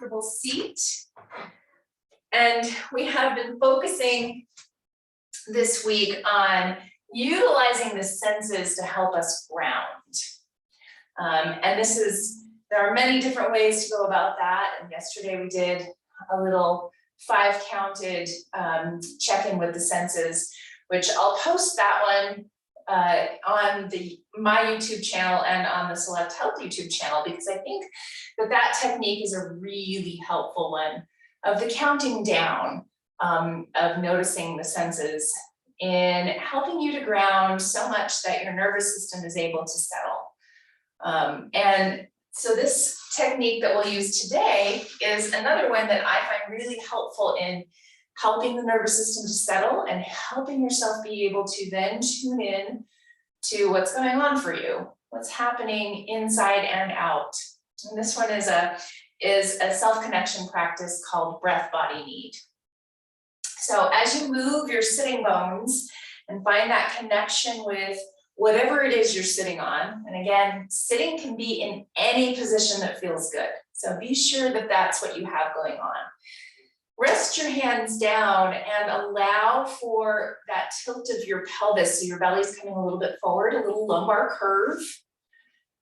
comfortable seat. And we have been focusing this week on utilizing the senses to help us ground. And there are many different ways to go about that. And yesterday we did a little 5-counted check-in with the senses, which I'll post that one on my YouTube channel and on the Select Health YouTube channel, because I think that technique is a really helpful one of the counting down, of noticing the senses in helping you to ground so much that your nervous system is able to settle. And so this technique that we'll use today is another one that I find really helpful in helping the nervous system to settle and helping yourself be able to then tune in to what's going on for you, what's happening inside and out. And this one is a self-connection practice called breath, body, need. So as you move your sitting bones and find that connection with whatever it is you're sitting on, and again, sitting can be in any position that feels good. So be sure that that's what you have going on. Rest your hands down and allow for that tilt of your pelvis, so your belly's coming a little bit forward, a little lumbar curve.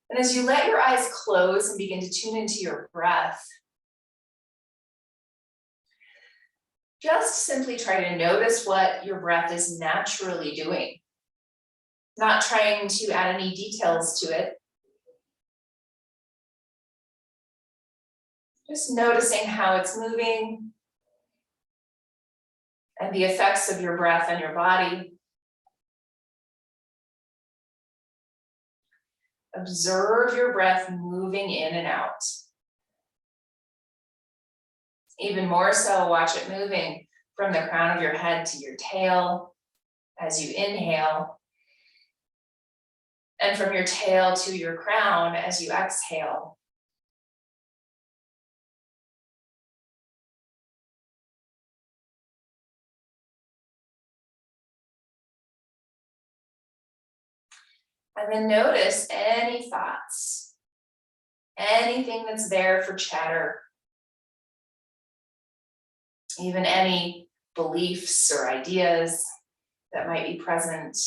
And as you let your eyes close and begin to tune into your breath, just simply try to notice what your breath is naturally doing. Not trying to add any details to it. Just noticing how it's moving and the effects of your breath on your body. Observe your breath moving in and out. Even more so, watch it moving from the crown of your head to your tail as you inhale, and from your tail to your crown as you exhale. And then notice any thoughts, anything that's there for chatter, even any beliefs or ideas that might be present.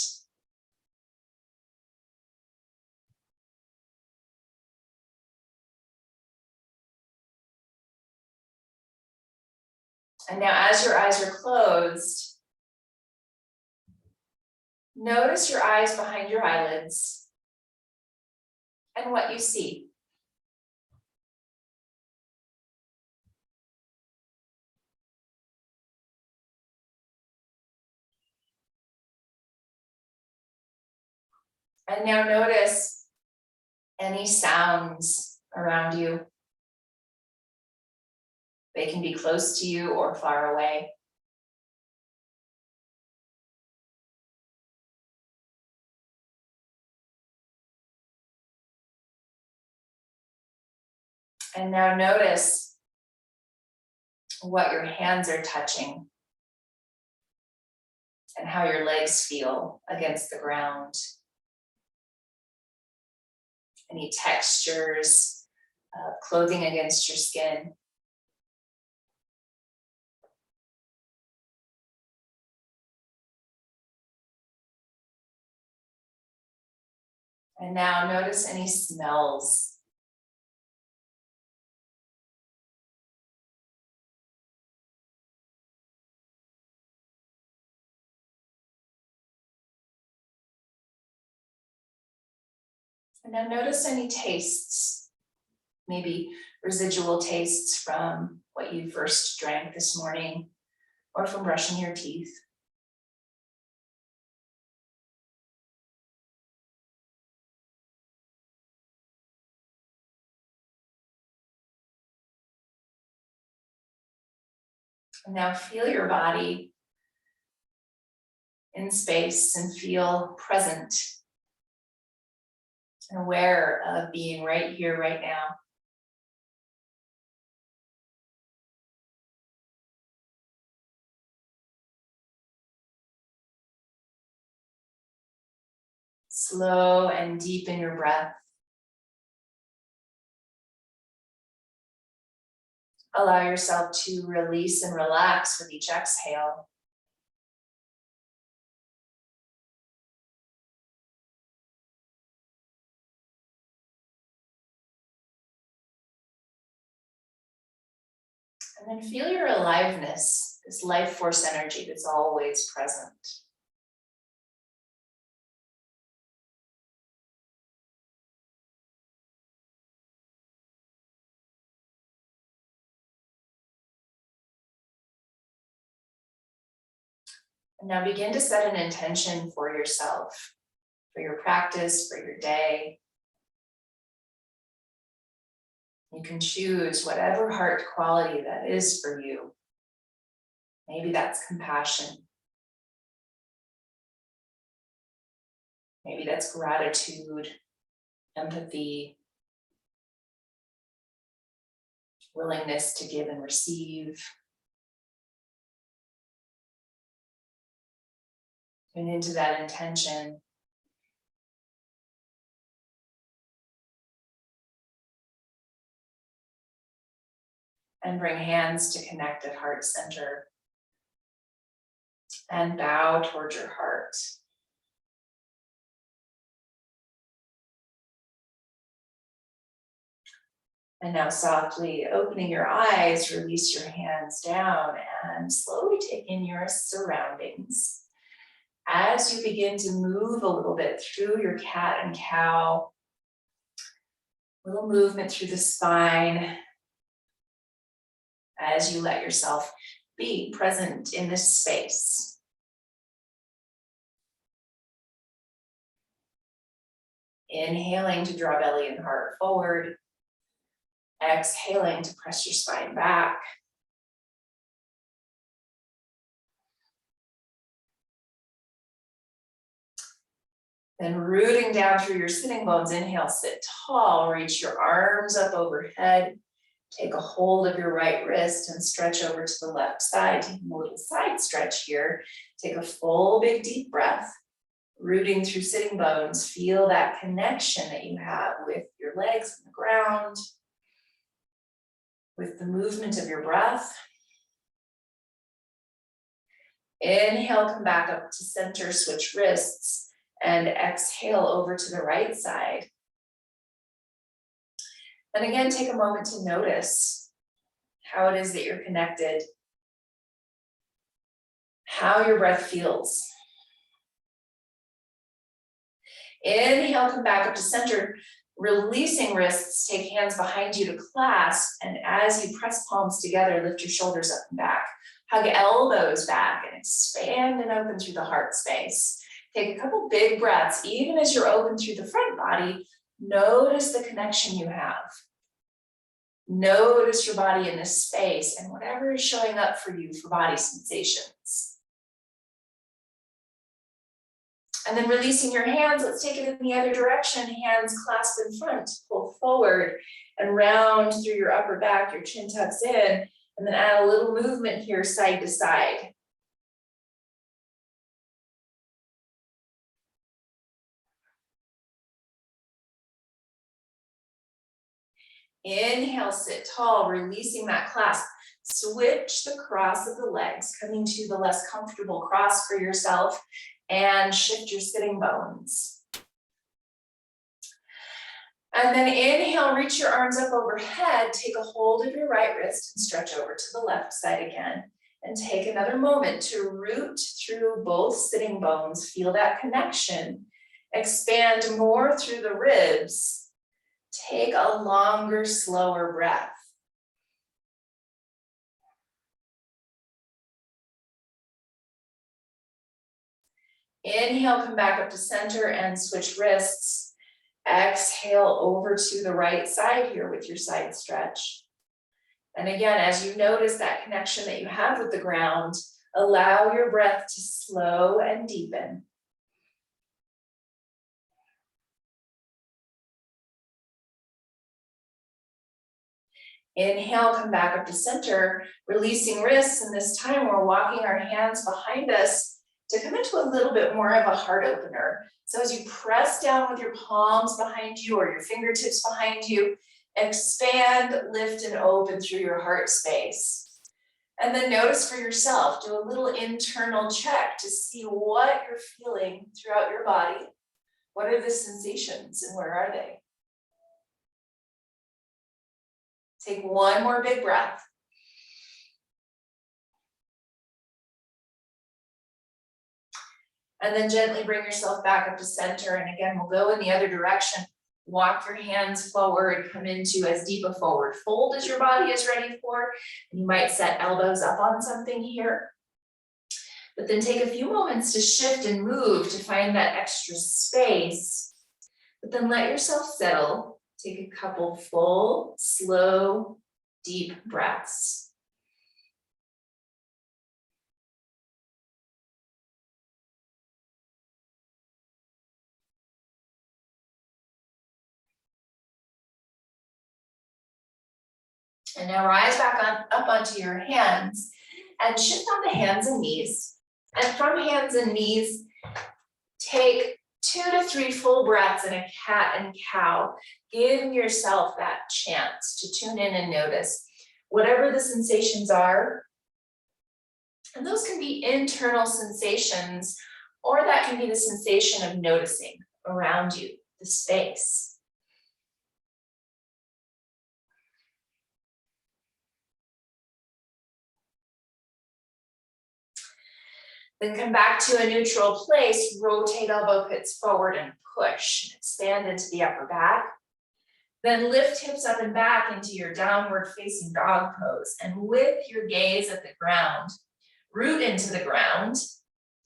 And now as your eyes are closed, notice your eyes behind your eyelids and what you see. And now notice any sounds around you. They can be close to you or far away. And now notice what your hands are touching and how your legs feel against the ground. Any textures of clothing against your skin. And now notice any smells. And now notice any tastes, maybe residual tastes from what you first drank this morning or from brushing your teeth. And now feel your body in space and feel present and aware of being right here, right now. Slow and deepen your breath. Allow yourself to release and relax with each exhale. And then feel your aliveness, this life force energy that's always present. And now begin to set an intention for yourself, for your practice, for your day. You can choose whatever heart quality that is for you. Maybe that's compassion. Maybe that's gratitude, empathy, willingness to give and receive. And into that intention. And bring hands to connect at heart center. And bow towards your heart. And now softly opening your eyes, release your hands down and slowly take in your surroundings. As you begin to move a little bit through your cat and cow, little movement through the spine, as you let yourself be present in this space. Inhaling to draw belly and heart forward. Exhaling to press your spine back. Then rooting down through your sitting bones, inhale, sit tall, reach your arms up overhead. Take a hold of your right wrist and stretch over to the left side. Take a little side stretch here. Take a full, big, deep breath. Rooting through sitting bones, feel that connection that you have with your legs and the ground, with the movement of your breath. Inhale, come back up to center, switch wrists, and exhale over to the right side. And again, take a moment to notice how it is that you're connected, how your breath feels. Inhale, come back up to center, releasing wrists, take hands behind you to clasp, and as you press palms together, lift your shoulders up and back. Hug elbows back and expand and open through the heart space. Take a couple big breaths, even as you're open through the front body. Notice the connection you have. Notice your body in this space and whatever is showing up for you for body sensations. And then releasing your hands, let's take it in the other direction. Hands clasped in front, pull forward and round through your upper back, your chin tucks in, and then add a little movement here side to side. Inhale, sit tall, releasing that clasp. Switch the cross of the legs, coming to the less comfortable cross for yourself, and shift your sitting bones. And then inhale, reach your arms up overhead, take a hold of your right wrist and stretch over to the left side again. And take another moment to root through both sitting bones, feel that connection. Expand more through the ribs. Take a longer, slower breath. Inhale, come back up to center and switch wrists. Exhale over to the right side here with your side stretch. And again, as you notice that connection that you have with the ground, allow your breath to slow and deepen. Inhale, come back up to center, releasing wrists, and this time we're walking our hands behind us to come into a little bit more of a heart opener. So as you press down with your palms behind you or your fingertips behind you, Expand, lift, and open through your heart space. And then notice for yourself, do a little internal check to see what you're feeling throughout your body. What are the sensations and where are they? Take one more big breath. And then gently bring yourself back up to center. And again, we'll go in the other direction. Walk your hands forward, come into as deep a forward fold as your body is ready for. And you might set elbows up on something here. But then take a few moments to shift and move to find that extra space. But then let yourself settle. Take a couple full, slow, deep breaths. And now rise back up onto your hands and shift on the hands and knees. And from hands and knees, take 2 to 3 full breaths in a cat and cow. Give yourself that chance to tune in and notice whatever the sensations are. And those can be internal sensations, or that can be the sensation of noticing around you, the space. Then come back to a neutral place, rotate elbow pits forward and push. Expand into the upper back. Then lift hips up and back into your downward facing dog pose. And with your gaze at the ground, root into the ground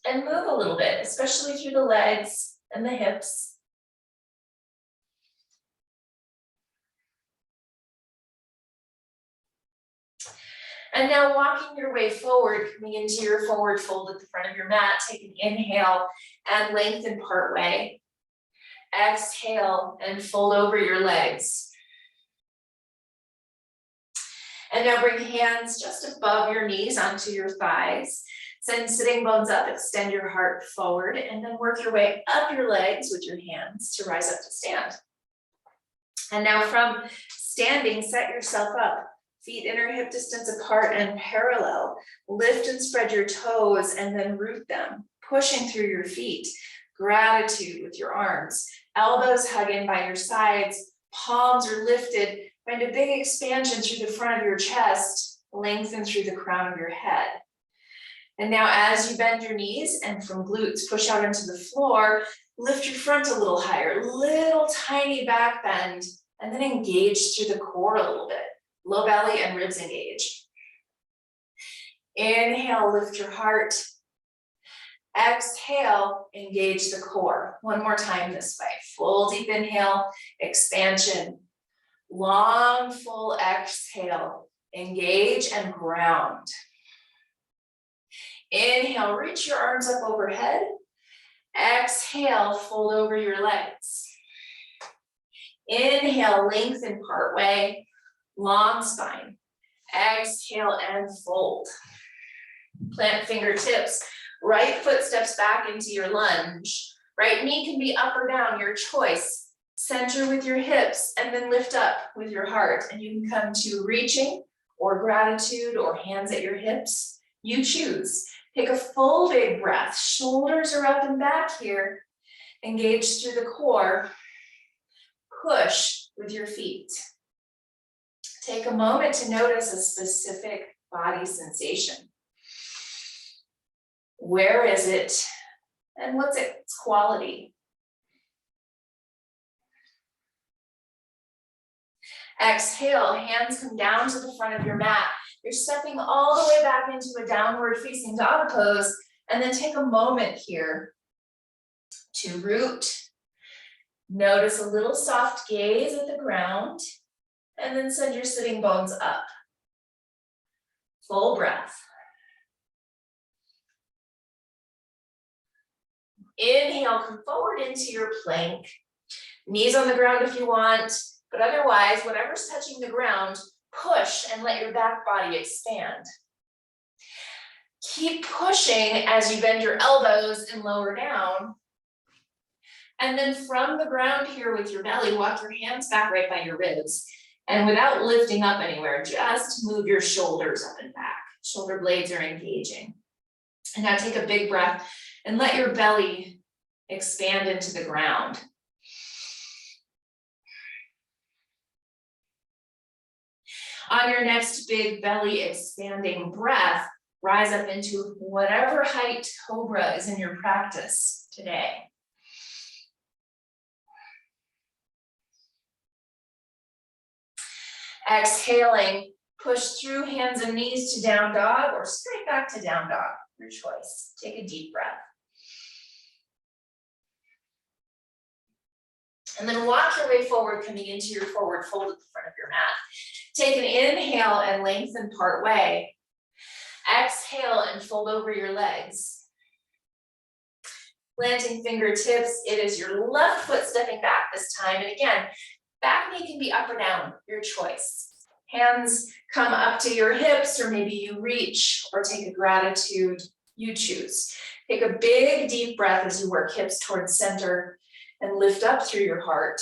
and move a little bit, especially through the legs and the hips. And now walking your way forward, coming into your forward fold at the front of your mat, take an inhale and lengthen part way. Exhale and fold over your legs. And now bring hands just above your knees onto your thighs. Send sitting bones up, extend your heart forward, and then work your way up your legs with your hands to rise up to stand. And now from standing, set yourself up. Feet inner hip distance apart and parallel. Lift and spread your toes and then root them, pushing through your feet. Gratitude with your arms. Elbows hug in by your sides. Palms are lifted. Find a big expansion through the front of your chest. Lengthen through the crown of your head. And now as you bend your knees and from glutes push out into the floor, lift your front a little higher. Little tiny back bend. And then engage through the core a little bit. Low belly and ribs engage. Inhale, lift your heart. Exhale, engage the core. One more time this way. Full deep inhale, expansion. Long, full exhale, engage and ground. Inhale, reach your arms up overhead. Exhale, fold over your legs. Inhale, lengthen part way. Long spine. Exhale and fold. Plant fingertips. Right foot steps back into your lunge. Right knee can be up or down, your choice. Center with your hips and then lift up with your heart. And you can come to reaching or gratitude or hands at your hips. You choose. Take a full big breath. Shoulders are up and back here. Engage through the core. Push with your feet. Take a moment to notice a specific body sensation. Where is it? And what's its quality? Exhale, hands come down to the front of your mat. You're stepping all the way back into a downward facing dog pose. And then take a moment here to root. Notice a little soft gaze at the ground. And then send your sitting bones up. Full breath. Inhale, come forward into your plank. Knees on the ground if you want, but otherwise, whatever's touching the ground, push and let your back body expand. Keep pushing as you bend your elbows and lower down. And then from the ground here with your belly, walk your hands back right by your ribs. And without lifting up anywhere, just move your shoulders up and back. Shoulder blades are engaging. And now take a big breath and let your belly expand into the ground. On your next big belly expanding breath, rise up into whatever height cobra is in your practice today. Exhaling, push through hands and knees to down dog or straight back to down dog, your choice. Take a deep breath. And then walk your way forward, coming into your forward fold at the front of your mat. Take an inhale and lengthen part way. Exhale and fold over your legs. Planting fingertips, it is your left foot stepping back this time. And again, back knee can be up or down, your choice. Hands come up to your hips, or maybe you reach or take a gratitude, you choose. Take a big deep breath as you work hips towards center and lift up through your heart.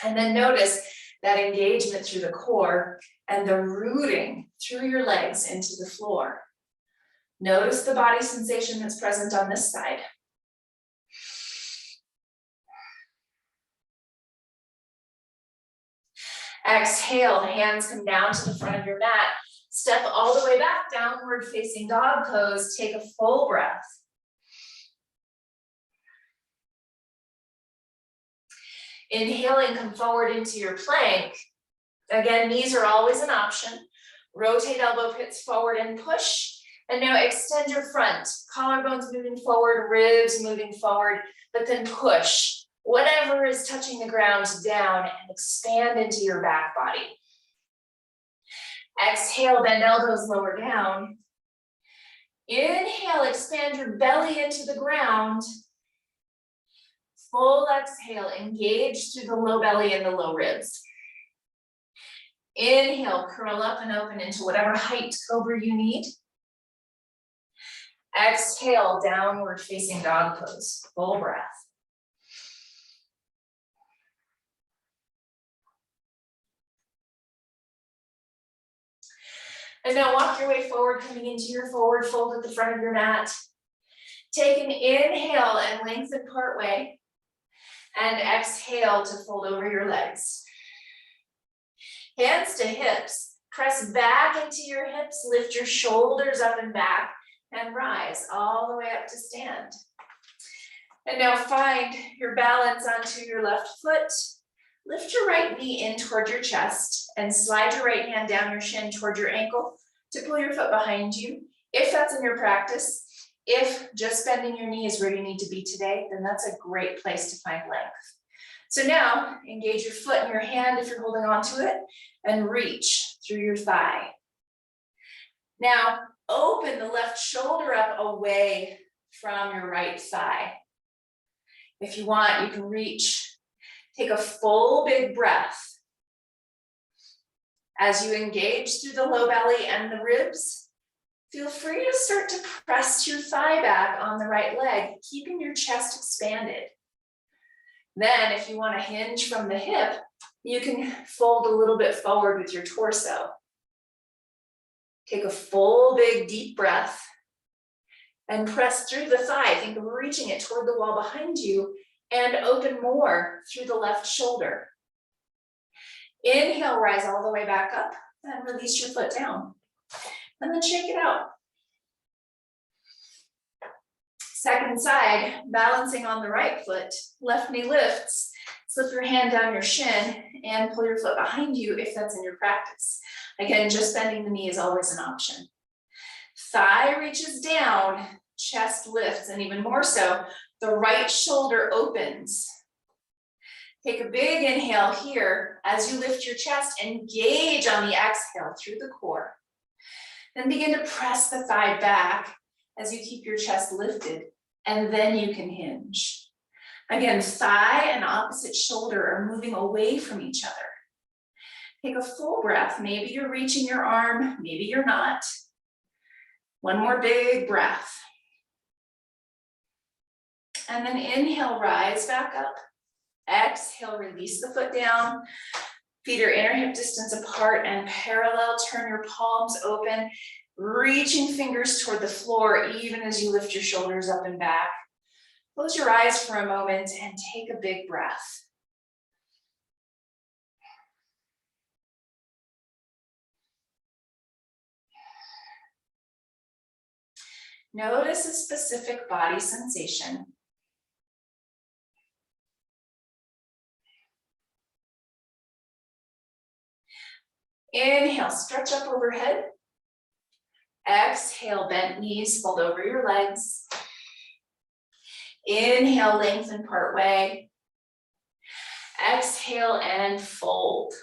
And then notice that engagement through the core and the rooting through your legs into the floor. Notice the body sensation that's present on this side. Exhale, hands come down to the front of your mat. Step all the way back, downward facing dog pose. Take a full breath. Inhaling, come forward into your plank. Again, knees are always an option. Rotate elbow pits forward and push. And now extend your front. Collarbones moving forward, ribs moving forward, but then push. Whatever is touching the ground down and expand into your back body. Exhale, bend elbows lower down. Inhale, expand your belly into the ground. Full exhale, engage through the low belly and the low ribs. Inhale, curl up and open into whatever height cobra you need. Exhale, downward facing dog pose, full breath. And now walk your way forward, coming into your forward fold at the front of your mat. Take an inhale and lengthen part way. And exhale to fold over your legs. Hands to hips. Press back into your hips, lift your shoulders up and back, and rise all the way up to stand. And now find your balance onto your left foot. Lift your right knee in toward your chest and slide your right hand down your shin toward your ankle to pull your foot behind you. If that's in your practice, if just bending your knee is where you need to be today, then that's a great place to find length. So now engage your foot in your hand if you're holding on to it and reach through your thigh. Now open the left shoulder up away from your right thigh. If you want, you can reach. Take a full big breath. As you engage through the low belly and the ribs, feel free to start to press your thigh back on the right leg, keeping your chest expanded. Then if you want to hinge from the hip, you can fold a little bit forward with your torso. Take a full big deep breath and press through the thigh. Think of reaching it toward the wall behind you and open more through the left shoulder. Inhale, rise all the way back up and release your foot down. And then shake it out. Second side, balancing on the right foot, left knee lifts. Slip your hand down your shin and pull your foot behind you if that's in your practice. Again, just bending the knee is always an option. Thigh reaches down, chest lifts, and even more so, the right shoulder opens. Take a big inhale here as you lift your chest, engage on the exhale through the core. Then begin to press the thigh back as you keep your chest lifted, and then you can hinge. Again, thigh and opposite shoulder are moving away from each other. Take a full breath. Maybe you're reaching your arm, maybe you're not. One more big breath. And then inhale, rise back up. Exhale, release the foot down. Feet are inner hip distance apart and parallel. Turn your palms open, reaching fingers toward the floor, even as you lift your shoulders up and back. Close your eyes for a moment and take a big breath. Notice a specific body sensation. Inhale, stretch up overhead. Exhale, bent knees, fold over your legs. Inhale, lengthen part way. Exhale and fold.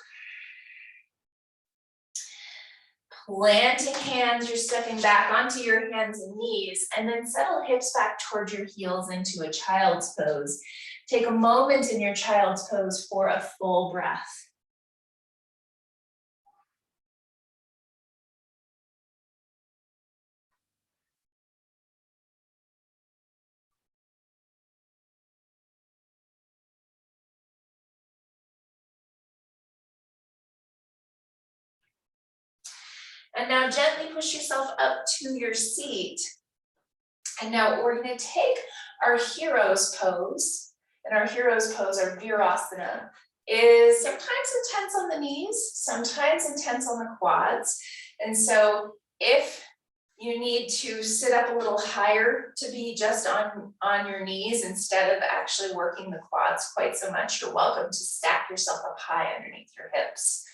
Planting hands, you're stepping back onto your hands and knees, and then settle hips back towards your heels into a child's pose. Take a moment in your child's pose for a full breath. And now gently push yourself up to your seat. And now we're going to take our hero's pose. And our hero's pose, our virasana, is sometimes intense on the knees, sometimes intense on the quads. And so if you need to sit up a little higher to be just on your knees instead of actually working the quads quite so much, you're welcome to stack yourself up high underneath your hips.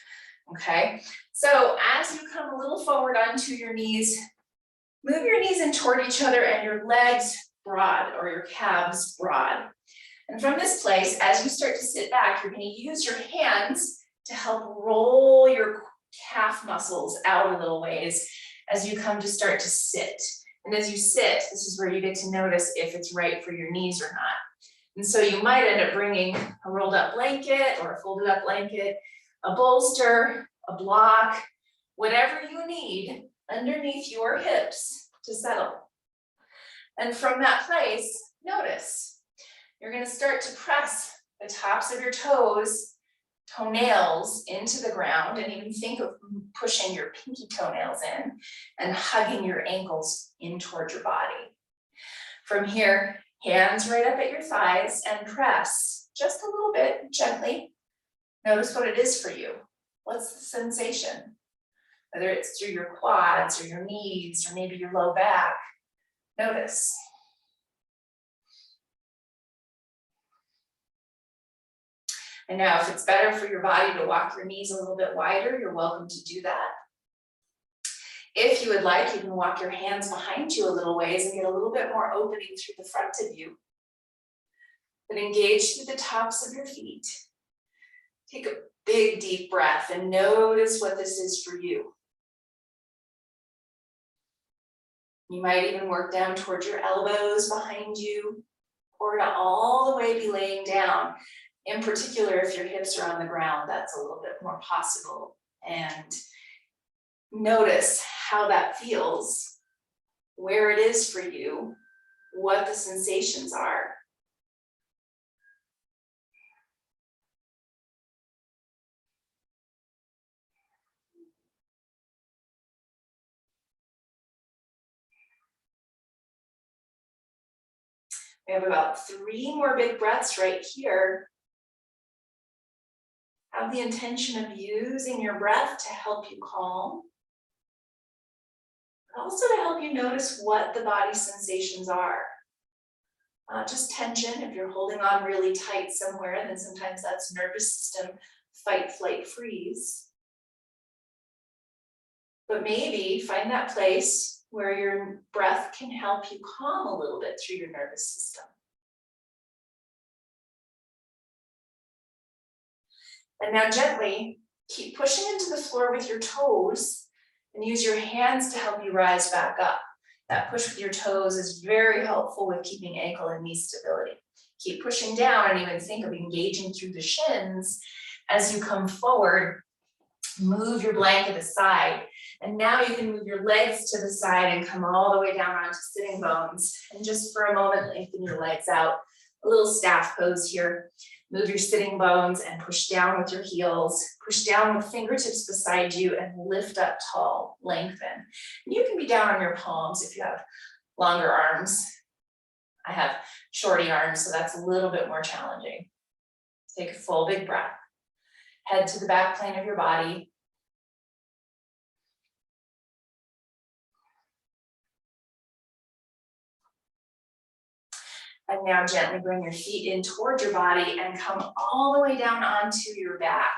Okay, so as you come a little forward onto your knees, move your knees in toward each other and your legs broad, or your calves broad. And from this place, as you start to sit back, you're going to use your hands to help roll your calf muscles out a little ways as you come to start to sit. And as you sit, this is where you get to notice if it's right for your knees or not. And so you might end up bringing a rolled up blanket or a folded up blanket, a bolster, a block, whatever you need underneath your hips to settle. And from that place, notice, you're going to start to press the tops of your toenails into the ground, and even think of pushing your pinky toenails in and hugging your ankles in toward your body. From here, hands right up at your thighs and press just a little bit gently. Notice what it is for you. What's the sensation? Whether it's through your quads or your knees or maybe your low back. Notice. And now if it's better for your body to walk your knees a little bit wider, you're welcome to do that. If you would like, you can walk your hands behind you a little ways and get a little bit more opening through the front of you. But engage through the tops of your feet. Take a big, deep breath and notice what this is for you. You might even work down towards your elbows behind you, or to all the way be laying down. In particular, if your hips are on the ground, that's a little bit more possible. And notice how that feels, where it is for you, what the sensations are. We have about 3 more big breaths right here. Have the intention of using your breath to help you calm. But also to help you notice what the body sensations are. Not just tension. If you're holding on really tight somewhere, then sometimes that's nervous system fight, flight, freeze. But maybe find that place where your breath can help you calm a little bit through your nervous system. And now gently keep pushing into the floor with your toes and use your hands to help you rise back up. That push with your toes is very helpful with keeping ankle and knee stability. Keep pushing down and even think of engaging through the shins as you come forward. Move your blanket aside. And now you can move your legs to the side and come all the way down onto sitting bones. And just for a moment, lengthen your legs out. A little staff pose here. Move your sitting bones and push down with your heels. Push down with fingertips beside you and lift up tall, lengthen. And you can be down on your palms if you have longer arms. I have shorty arms, so that's a little bit more challenging. Take a full big breath. Head to the back plane of your body. And now gently bring your feet in toward your body and come all the way down onto your back.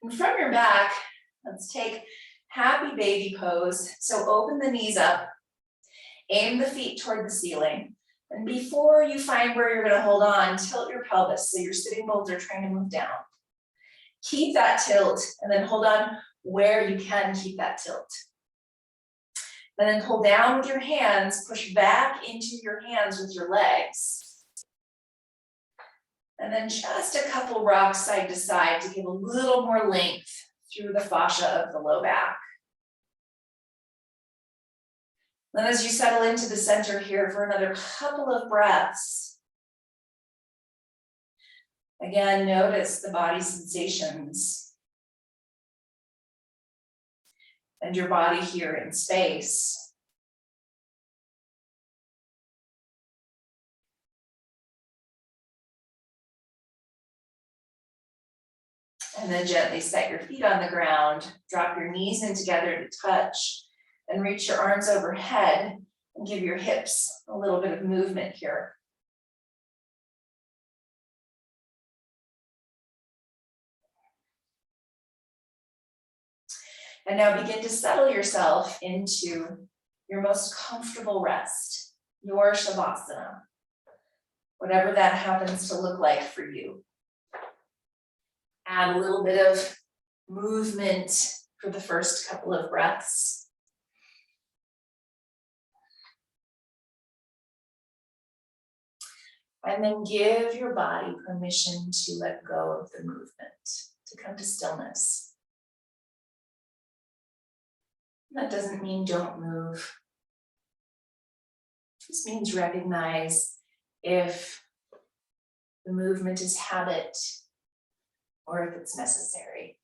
And from your back, let's take happy baby pose. So open the knees up, aim the feet toward the ceiling. And before you find where you're gonna hold on, tilt your pelvis so your sitting bones are trying to move down. Keep that tilt and then hold on where you can keep that tilt. And then pull down with your hands, push back into your hands with your legs. And then just a couple rocks side to side to give a little more length through the fascia of the low back. Then as you settle into the center here for another couple of breaths, again, notice the body sensations and your body here in space. And then gently set your feet on the ground, drop your knees in together to touch, and reach your arms overhead and give your hips a little bit of movement here. And now begin to settle yourself into your most comfortable rest, your Shavasana, whatever that happens to look like for you. Add a little bit of movement for the first couple of breaths. And then give your body permission to let go of the movement, to come to stillness. That doesn't mean don't move. It just means recognize if the movement is habit or if it's necessary.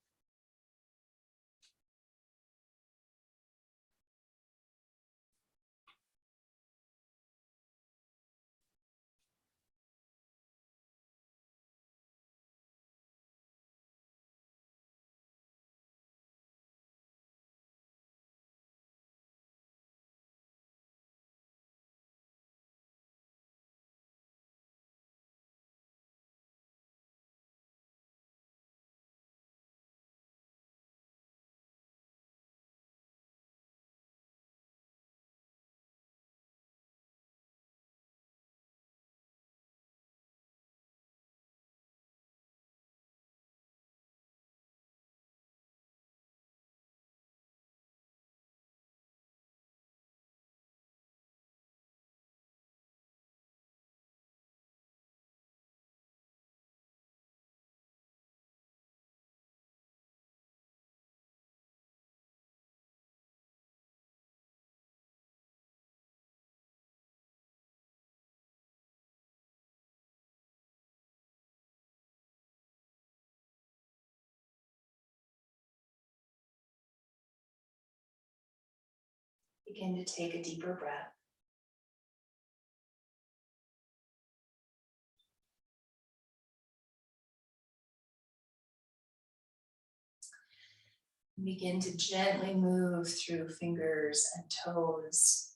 Begin to take a deeper breath. Begin to gently move through fingers and toes.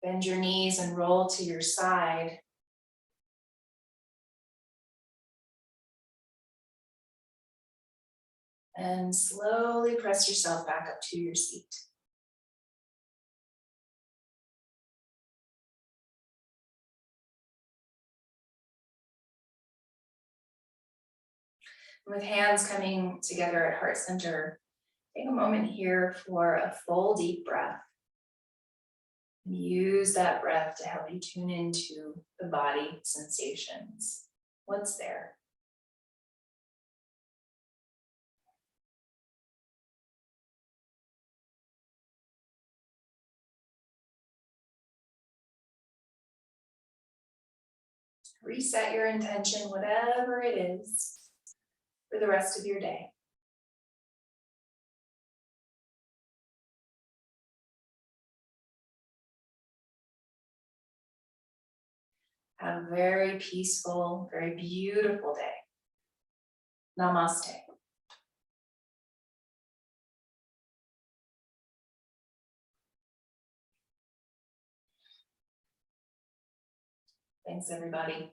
Bend your knees and roll to your side. And slowly press yourself back up to your seat. With hands coming together at heart center, take a moment here for a full deep breath. Use that breath to help you tune into the body sensations. What's there? Reset your intention, whatever it is, for the rest of your day. Have a very peaceful, very beautiful day. Namaste. Thanks, everybody.